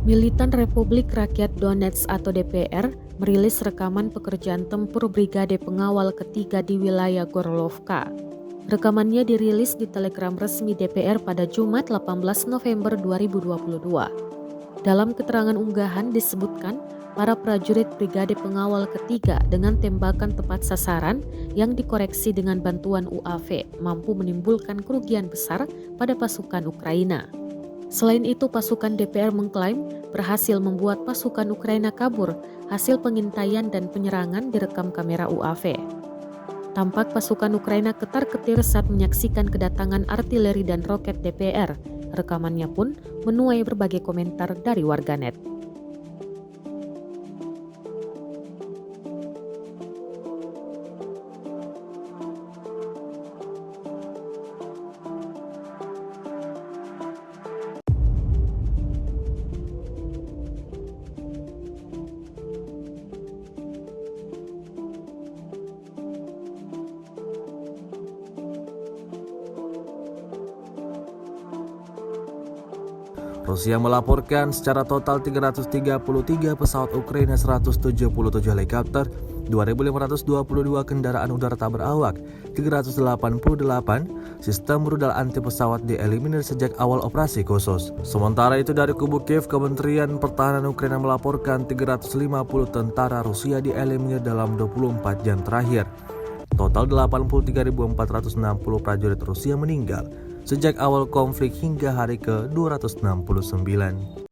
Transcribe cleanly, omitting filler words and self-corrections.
Militan Republik Rakyat Donetsk atau DPR merilis rekaman pekerjaan tempur Brigade Pengawal Ketiga di wilayah Gorlovka. Rekamannya dirilis di Telegram resmi DPR pada Jumat 18 November 2022. Dalam keterangan unggahan disebutkan, para prajurit Brigade Pengawal Ketiga dengan tembakan tepat sasaran yang dikoreksi dengan bantuan UAV mampu menimbulkan kerugian besar pada pasukan Ukraina. Selain itu, pasukan DPR mengklaim berhasil membuat pasukan Ukraina kabur hasil pengintaian dan penyerangan direkam kamera UAV. Tampak pasukan Ukraina ketar-ketir saat menyaksikan kedatangan artileri dan roket DPR. Rekamannya pun menuai berbagai komentar dari warganet. Rusia melaporkan secara total 333 pesawat Ukraina, 177 helikopter, 2.522 kendaraan udara tak berawak, 388 sistem rudal anti pesawat dieliminir sejak awal operasi khusus. Sementara itu dari kubu Kiev, Kementerian Pertahanan Ukraina melaporkan 350 tentara Rusia dieliminir dalam 24 jam terakhir. Total 83.460 prajurit Rusia meninggal sejak awal konflik hingga hari ke-269.